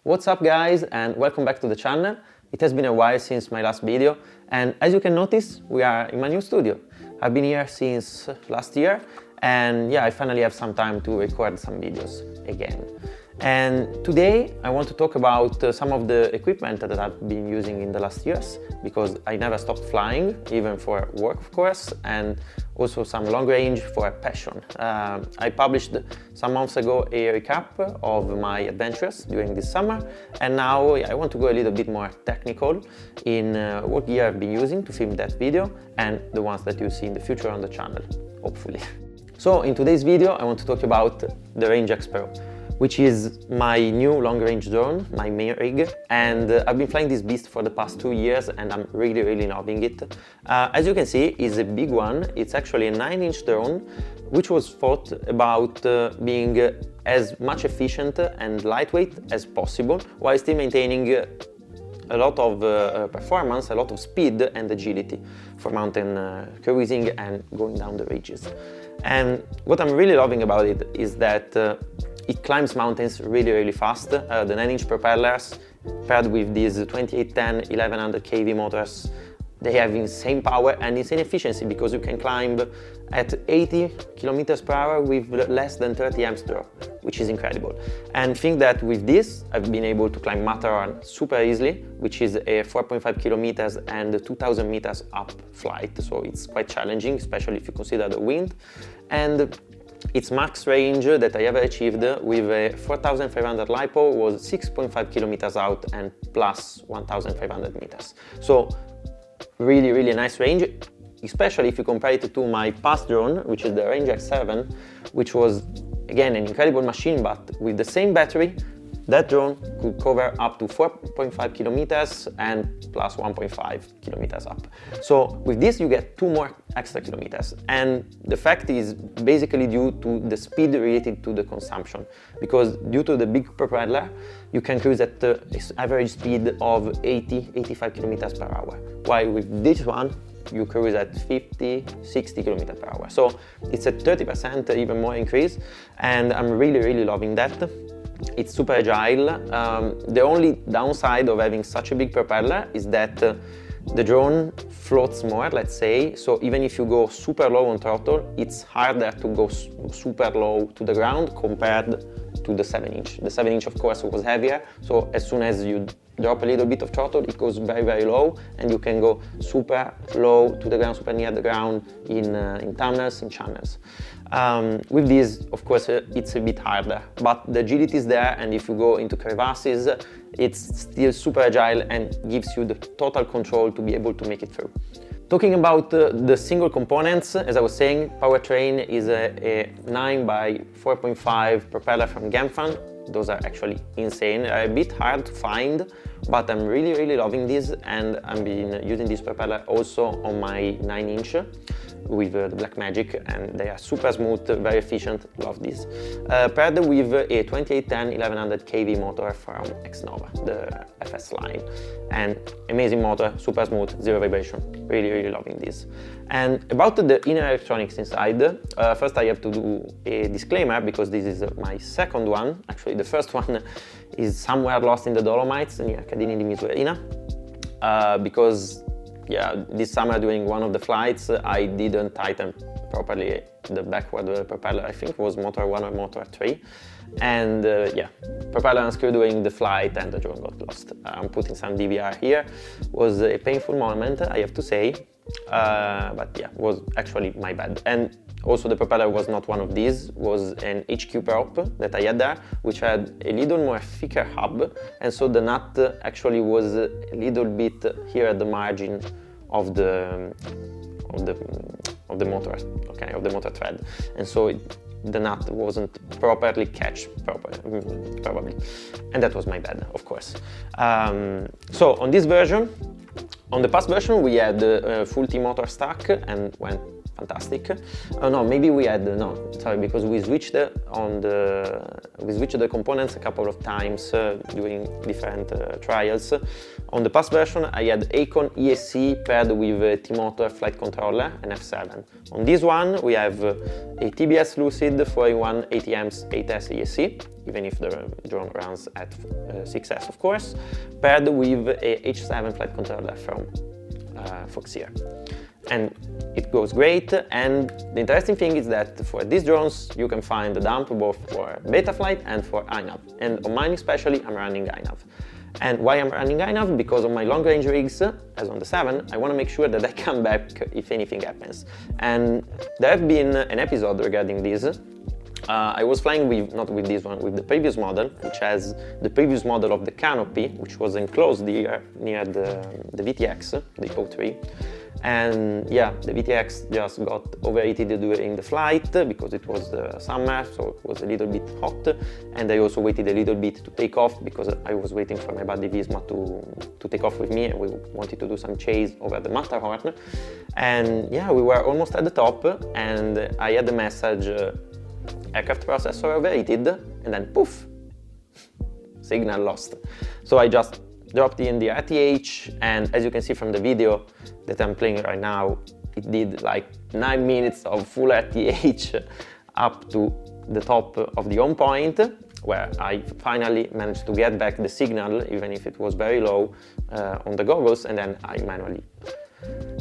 What's up guys, and welcome back to the channel. It has been a while since my last video, and as you can notice, we are in my new studio. I've been here since last year, and yeah, I finally have some time to record some videos again. And today I want to talk about some of the equipment that I've been using in the last years, because I never stopped flying, even for work of course, and also some long range for passion. I published some months ago a recap of my adventures during this summer, and now I want to go a little bit more technical in what gear I've been using to film that video and the ones that you see in the future on the channel, hopefully. So in today's video I want to talk about the RangeX Pro, which is my new long-range drone, my main rig, and I've been flying this beast for the past 2 years and I'm really loving it. As you can see, it's a big one. It's actually a 9-inch drone, which was thought about being as much efficient and lightweight as possible, while still maintaining a lot of performance, a lot of speed and agility for mountain cruising and going down the ridges. And what I'm really loving about it is that it climbs mountains really fast. The 9-inch propellers paired with these 2810 1100 kV motors, they have insane power and insane efficiency, because you can climb at 80 kilometers per hour with less than 30 amps drop, which is incredible. And think that with this I've been able to climb Matterhorn super easily, which is a 4.5 kilometers and 2000 meters up flight, so it's quite challenging, especially if you consider the wind. And its max range that I ever achieved with a 4500 LiPo was 6.5 kilometers out and plus 1500 meters. So really nice range, especially if you compare it to my past drone, which is the RangeX 7, which was again an incredible machine, but with the same battery, that drone could cover up to 4.5 kilometers and plus 1.5 kilometers up. So with this you get 2 more extra kilometers, and the fact is basically due to the speed related to the consumption, because due to the big propeller you can cruise at the average speed of 80-85 kilometers per hour, while with this one you cruise at 50-60 kilometers per hour. So it's a 30% even more increase, and I'm really loving that. It's super agile. The only downside of having such a big propeller is that the drone floats more, let's say, so even if you go super low on throttle, it's harder to go super low to the ground compared to the 7-inch. The 7-inch of course was heavier, so as soon as you drop a little bit of throttle, it goes very low, and you can go super low to the ground, super near the ground in tunnels, in channels. With this, of course, it's a bit harder, but the agility is there, and if you go into crevasses, it's still super agile and gives you the total control to be able to make it through. Talking about the single components, as I was saying, powertrain is a 9 by 4.5 propeller from Gemfan. Those are actually insane. They're a bit hard to find, but I'm really loving this, and I've been using this propeller also on my 9-inch with the Black Magic, and they are super smooth, very efficient, love this. Paired with a 2810 1100 kV motor from Xnova, the FS line, and amazing motor, super smooth, zero vibration, really loving this. And about the inner electronics inside, first I have to do a disclaimer, because this is my second one. Actually the first one is somewhere lost in the Dolomites near Cadini di Misurina, because yeah, this summer during one of the flights I didn't tighten properly the backward propeller. I think it was motor 1 or motor 3, and yeah, propeller unscrewed during the flight and the drone got lost. I'm putting some DVR here. It was a painful moment, I have to say, but yeah, it was actually my bad. And also the propeller was not one of these, was an HQ prop that I had there, which had a little more thicker hub, and so the nut actually was a little bit here at the margin of the motor, okay, of the motor thread, and so the nut wasn't properly catched probably, and that was my bad, of course. So on this version, on the past version we had full T motor stack and went fantastic. No, maybe we had, no, sorry, because we switched the components a couple of times during different trials. On the past version, I had Acon ESC paired with a T-Motor flight controller and F7. On this one, we have a TBS Lucid 4-in-1 ATM's 8S ESC, even if the drone runs at 6S, of course, paired with a H7 flight controller from Foxeer. And it goes great, and the interesting thing is that for these drones you can find the dump both for Betaflight and for iNav, and on mine especially I'm running iNav. And why I'm running iNav? Because on my long-range rigs, as on the 7, I want to make sure that I come back if anything happens. And there have been an episode regarding this. I was flying with, not with this one, with the previous model, which has the previous model of the Canopy, which was enclosed here near the VTX, the O3. And yeah, the VTX just got overheated during the flight because it was summer, so it was a little bit hot. And I also waited a little bit to take off because I was waiting for my buddy Visma to take off with me, and we wanted to do some chase over the Matterhorn. And yeah, we were almost at the top, and I had the message, aircraft processor overheated, and then poof, signal lost. So I just dropped in the RTH, and as you can see from the video that I'm playing right now, it did like 9 minutes of full RTH up to the top of the home point, where I finally managed to get back the signal, even if it was very low on the goggles, and then I manually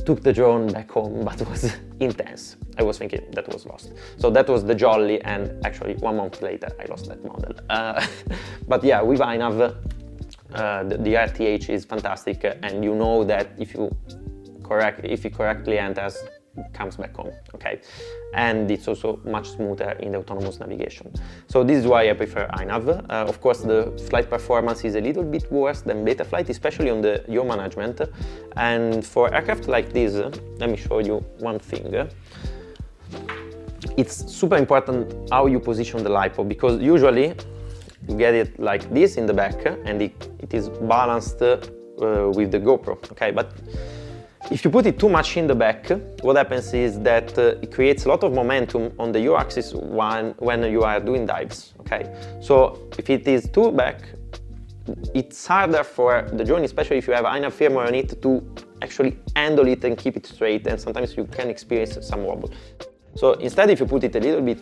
took the drone back home, but it was intense. I was thinking that was lost. So that was the Jolly, and actually 1 month later I lost that model. But yeah, with iNav, the RTH is fantastic, and you know that if it correctly enters, it comes back home, okay? And it's also much smoother in the autonomous navigation. So this is why I prefer iNav. Of course, the flight performance is a little bit worse than Betaflight, especially on the yaw management. And for aircraft like this, let me show you one thing. It's super important how you position the LiPo, because usually you get it like this in the back, and it is balanced with the GoPro, okay? But if you put it too much in the back, what happens is that it creates a lot of momentum on the yaw axis when you are doing dives, okay? So if it is too back, it's harder for the drone, especially if you have iNav firmware on it, to actually handle it and keep it straight, and sometimes you can experience some wobble. So instead, if you put it a little bit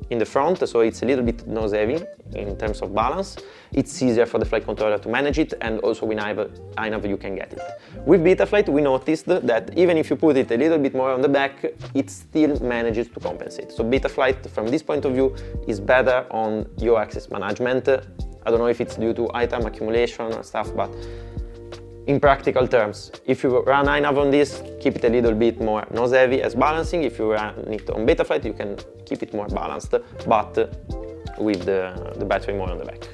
in the front, so it's a little bit nose heavy in terms of balance, it's easier for the flight controller to manage it, and also with iNav you can get it. With Betaflight, we noticed that even if you put it a little bit more on the back, it still manages to compensate. So Betaflight, from this point of view, is better on yaw axis management. I don't know if it's due to item accumulation or stuff, but in practical terms, if you run iNav on this, keep it a little bit more nose heavy as balancing. If you run it on Betaflight, you can keep it more balanced, but with the battery more on the back.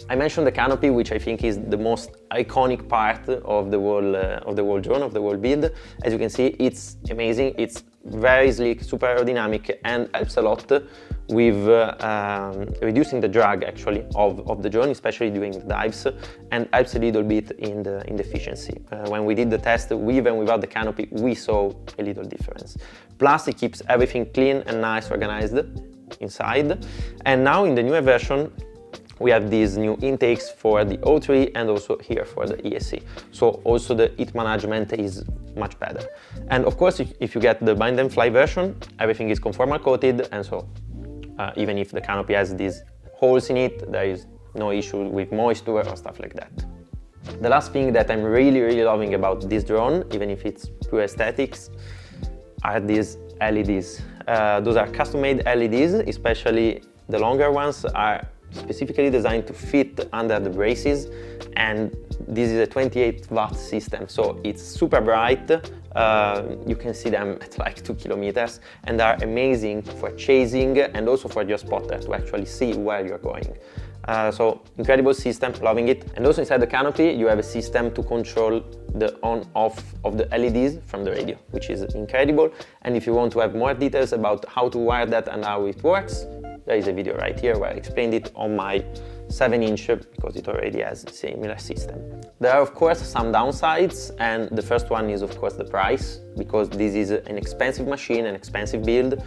I mentioned the Canopy, which I think is the most iconic part of the whole drone, of the whole build. As you can see, it's amazing. It's very sleek, super aerodynamic, and helps a lot with reducing the drag actually of the drone, especially during the dives, and helps a little bit in the efficiency. When we did the test with and without the Canopy, we saw a little difference. Plus, it keeps everything clean and nice, organized inside. And now in the newer version, we have these new intakes for the O3 and also here for the ESC. So also the heat management is much better. And of course, if you get the bind and fly version, everything is conformal coated, and so even if the Canopy has these holes in it, there is no issue with moisture or stuff like that. The last thing that I'm really loving about this drone, even if it's pure aesthetics, are these LEDs. Those are custom-made LEDs, especially the longer ones are specifically designed to fit under the braces, and this is a 28-watt system, so it's super bright. You can see them at like 2 kilometers, and are amazing for chasing and also for your spotter to actually see where you're going. So incredible system, loving it. And also inside the Canopy you have a system to control the on-off of the LEDs from the radio, which is incredible. And if you want to have more details about how to wire that and how it works, there is a video right here where I explained it on my 7-inch, because it already has a similar system. There are of course some downsides, and the first one is of course the price, because this is an expensive machine, an expensive build.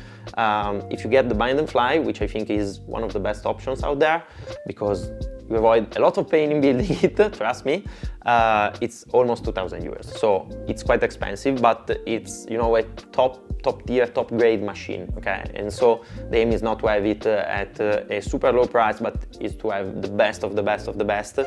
If you get the bind and fly, which I think is one of the best options out there, because you avoid a lot of pain in building it, trust me, it's almost 2,000 euros. So it's quite expensive, but it's, you know, a top tier, top grade machine, okay? And so the aim is not to have it at a super low price, but is to have the best of the best of the best.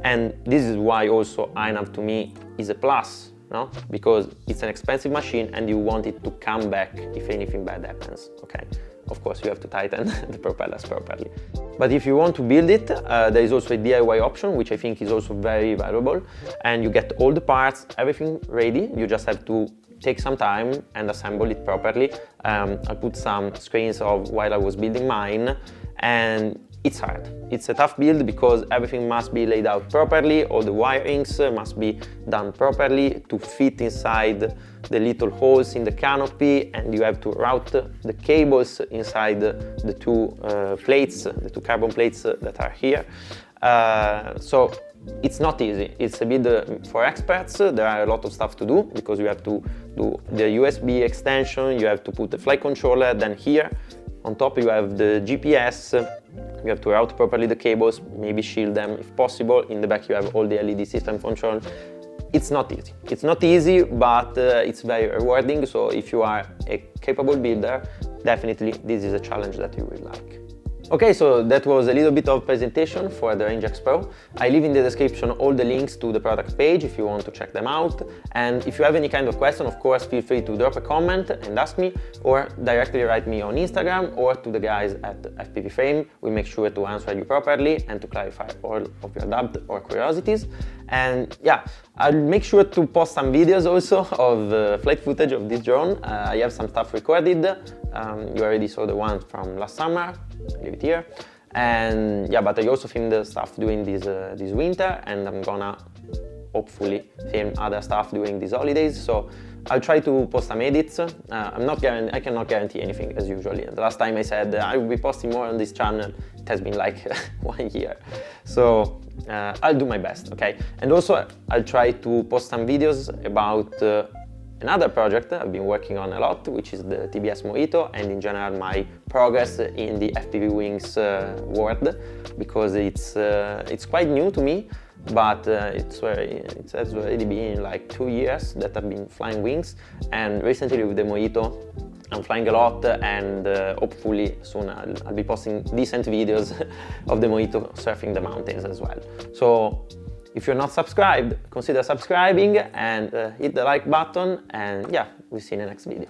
And this is why also iNav to me is a plus, no? Because it's an expensive machine and you want it to come back if anything bad happens, okay? Of course, you have to tighten the propellers properly. But if you want to build it, there is also a DIY option, which I think is also very valuable. And you get all the parts, everything ready. You just have to take some time and assemble it properly. I put some screens of while I was building mine, and it's hard. It's a tough build because everything must be laid out properly, all the wirings must be done properly to fit inside the little holes in the canopy, and you have to route the cables inside the two plates, the two carbon plates that are here. So it's not easy. It's a bit for experts. There are a lot of stuff to do because you have to do the USB extension, you have to put the flight controller, then here on top you have the GPS, you have to route properly the cables, maybe shield them if possible. In the back you have all the LED system control. It's not easy. It's not easy, but it's very rewarding. So if you are a capable builder, definitely this is a challenge that you will like. Okay, so that was a little bit of presentation for the RangeX Pro. I leave in the description all the links to the product page if you want to check them out. And if you have any kind of question, of course, feel free to drop a comment and ask me, or directly write me on Instagram or to the guys at FPV Frame. We make sure to answer you properly and to clarify all of your doubts or curiosities. And yeah, I'll make sure to post some videos also of flight footage of this drone. I have some stuff recorded. You already saw the one from last summer. Leave it here. And yeah, but I also filmed the stuff during this winter, and I'm gonna hopefully film other stuff during these holidays. So I'll try to post some edits. I cannot guarantee anything as usually. The last time I said I will be posting more on this channel, it has been like 1 year. So I'll do my best, okay? And also I'll try to post some videos about another project I've been working on a lot, which is the TBS Mojito, and in general my progress in the FPV wings world, because it's quite new to me, but it has already been like 2 years that I've been flying wings, and recently with the Mojito I'm flying a lot, and hopefully soon I'll be posting decent videos of the Mojito surfing the mountains as well. So if you're not subscribed, consider subscribing and hit the like button, and yeah, we'll see you in the next video.